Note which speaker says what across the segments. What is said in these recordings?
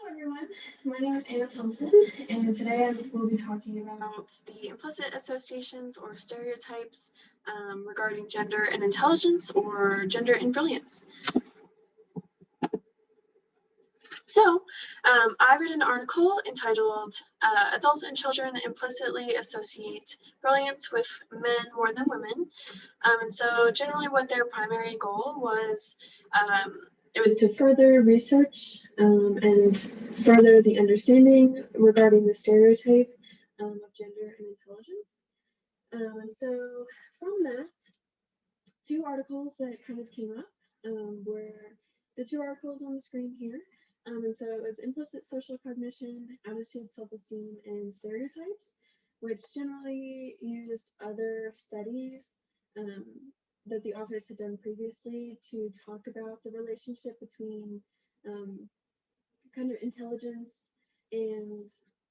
Speaker 1: Hello everyone, my name is Anna Thompson, and today I will be talking about the implicit associations or stereotypes regarding gender and intelligence or gender and brilliance. So, I read an article entitled Adults and Children Implicitly Associate Brilliance with Men More Than Women. And so generally what their primary goal was, it was to further research and further the understanding regarding the stereotype of gender and intelligence. And so from that, two articles that kind of came up were the two articles on the screen here. And so it was implicit social cognition, attitude, self-esteem, and stereotypes, which generally used other studies that the authors had done previously to talk about the relationship between kind of intelligence and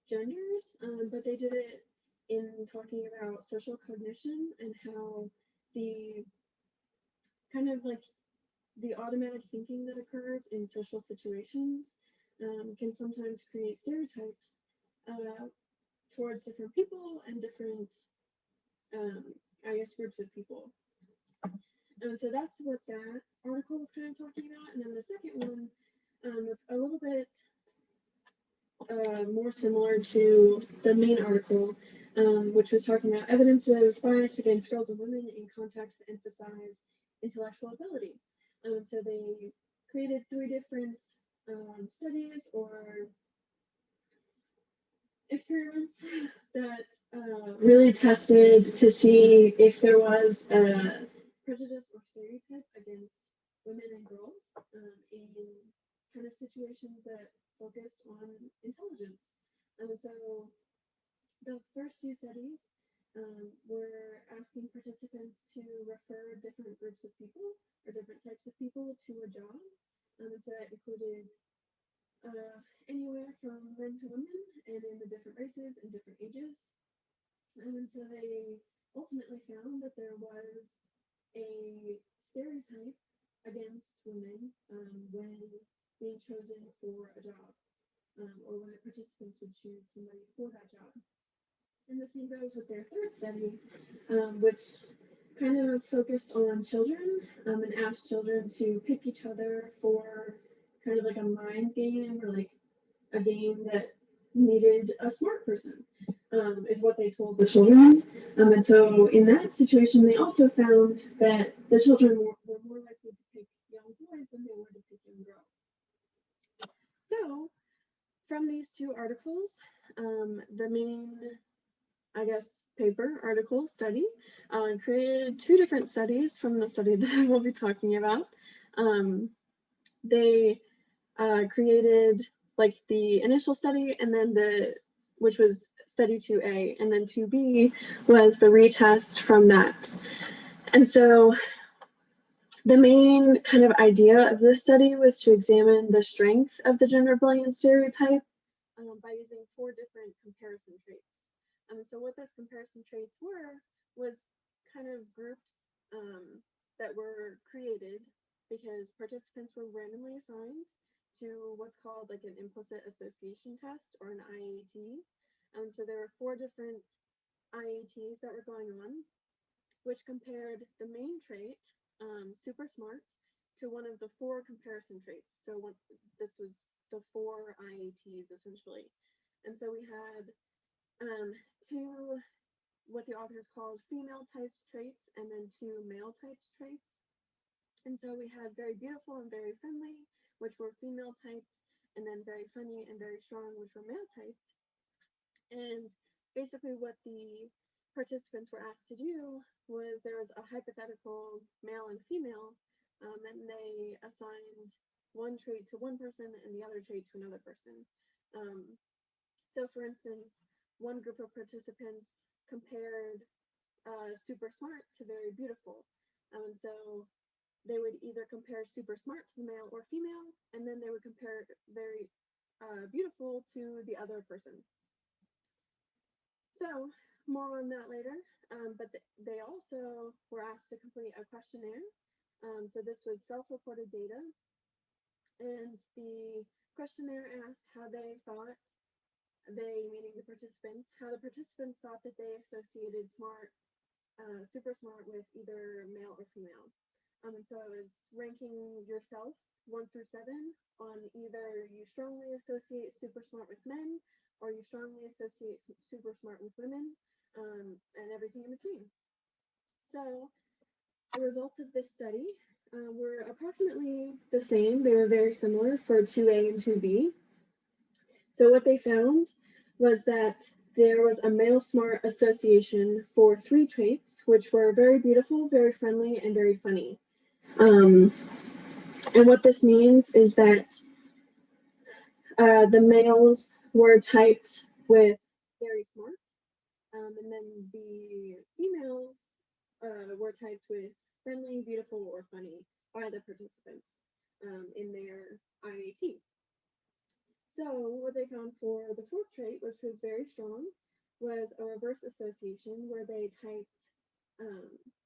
Speaker 1: genders, but they did it in talking about social cognition and how the kind of like the automatic thinking that occurs in social situations can sometimes create stereotypes towards different people and different, I guess, groups of people. And so that's what that article was kind of talking about. And then the second one was a little bit more similar to the main article, which was talking about evidence of bias against girls and women in contexts that emphasize intellectual ability. So they created three different studies or experiments that really tested to see if there was a prejudice or stereotype against women and girls in kind of situations that focused on intelligence. So the first two studies were asking participants to refer different groups of people or different types of people to a job. So that included anywhere from men to women and in the different races and different ages. And so they ultimately found that there was a stereotype against women when being chosen for a job or when the participants would choose somebody for that job. And the same goes with their third study, which kind of focused on children and asked children to pick each other for kind of like a mind game or like a game that needed a smart person, is what they told the children. And so in that situation, they also found that the children were more likely to pick young boys than they were to pick young girls. So from these two articles, the main, I guess, paper, article, study, created two different studies from the study that I will be talking about. They created like the initial study and then which was study 2A, and then 2B was the retest from that. And so the main kind of idea of this study was to examine the strength of the gender brilliance stereotype by using four different comparison traits. So what those comparison traits were was kind of groups that were created because participants were randomly assigned to what's called like an implicit association test or an IAT. So there were four different IATs that were going on, which compared the main trait, super smart, to one of the four comparison traits. So this was the four IATs essentially. And so we had two, what the authors called female types traits, and then two male types traits. And so we had very beautiful and very friendly, which were female typed, and then very funny and very strong, which were male typed. And basically what the participants were asked to do was there was a hypothetical male and female, and they assigned one trait to one person and the other trait to another person. So for instance, one group of participants compared super smart to very beautiful. So they would either compare super smart to the male or female, and then they would compare very beautiful to the other person. So more on that later, but they also were asked to complete a questionnaire. So this was self-reported data, and the questionnaire asked how they thought, they meaning the participants, how the participants thought that they associated super smart with either male or female. And so it was ranking yourself 1 through 7 on either you strongly associate super smart with men or you strongly associate super smart with women, and everything in between. So the results of this study were approximately the same. They were very similar for 2A and 2B. So what they found was that there was a male smart association for 3 traits, which were very beautiful, very friendly, and very funny. And what this means is that the males were typed with very smart, and then the females were typed with friendly, beautiful, or funny by the participants in their IAT. So what they found for the 4th trait, which was very strong, was a reverse association where they typed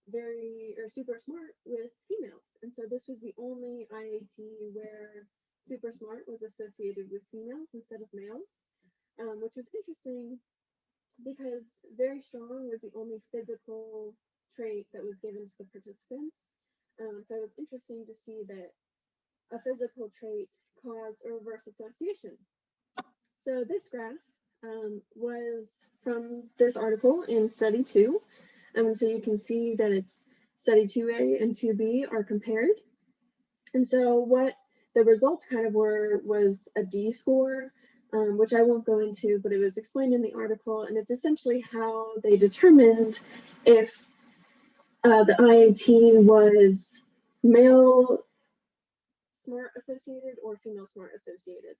Speaker 1: very or super smart with females. And so this was the only IAT where super smart was associated with females instead of males, which was interesting because very strong was the only physical trait that was given to the participants. So it was interesting to see that a physical trait caused a reverse association. So this graph was from this article in study 2. So you can see that it's study 2A and 2B are compared. And so what the results kind of were was a D score, which I won't go into, but it was explained in the article, and it's essentially how they determined if the IAT was male smart associated or female smart associated.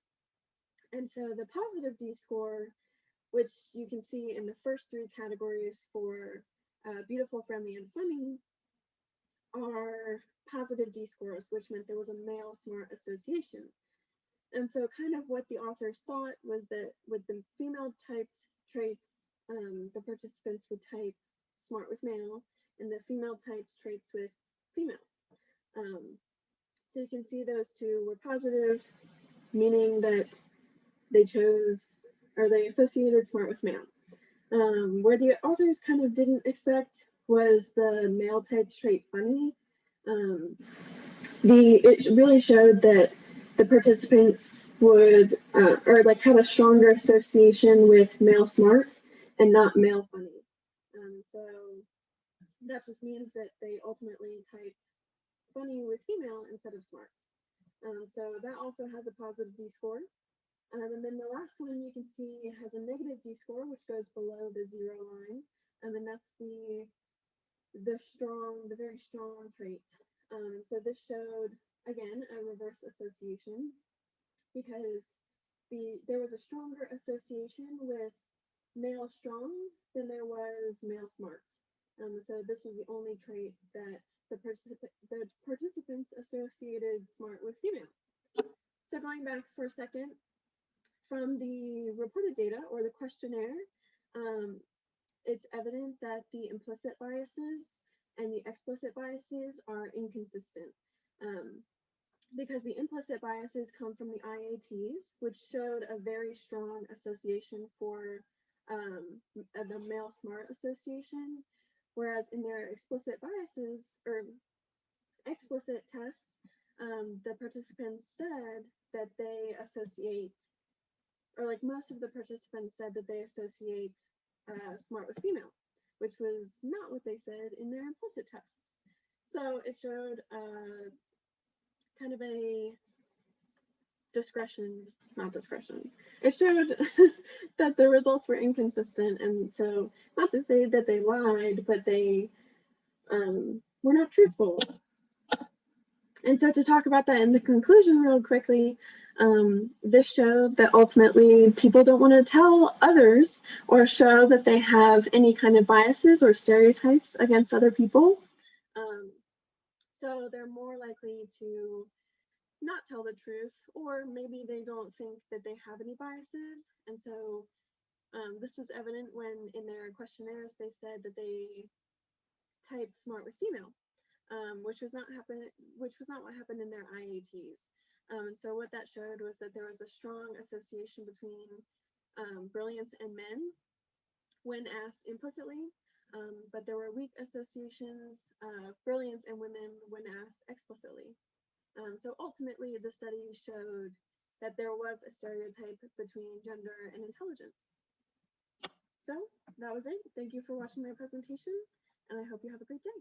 Speaker 1: And so the positive D score, which you can see in the first 3 categories for beautiful, friendly, and funny, are positive D scores, which meant there was a male smart association. And so kind of what the authors thought was that with the female typed traits, the participants would type smart with male, and the female typed traits with females. So you can see those 2 were positive, meaning that they chose or they associated smart with male. Where the authors kind of didn't expect was the male type trait funny. It really showed that the participants would or like had a stronger association with male smart and not male funny. So that just means that they ultimately typed funny with female instead of smart. So that also has a positive D score. And then the last one you can see has a negative D score, which goes below the 0 line. And that's the very strong trait. So this showed, again, a reverse association because there was a stronger association with male strong than there was male smart. So this was the only trait that the participants associated smart with female. So going back for a second, from the reported data or the questionnaire, it's evident that the implicit biases and the explicit biases are inconsistent. Because the implicit biases come from the IATs, which showed a very strong association for the male smart association, whereas in their explicit biases or explicit tests, the participants said that they associate, or like most of the participants said that they associate smart with female, which was not what they said in their implicit tests. So it showed kind of a not discretion. It showed that the results were inconsistent, and so not to say that they lied, but they were not truthful. And so to talk about that in the conclusion real quickly, this showed that ultimately people don't want to tell others or show that they have any kind of biases or stereotypes against other people. So they're more likely to not tell the truth, or maybe they don't think that they have any biases. And so this was evident when in their questionnaires they said that they typed smart with female, which was not what happened in their IATs. So what that showed was that there was a strong association between brilliance and men when asked implicitly, but there were weak associations of brilliance and women when asked explicitly. So ultimately, the study showed that there was a stereotype between gender and intelligence. So that was it. Thank you for watching my presentation, and I hope you have a great day.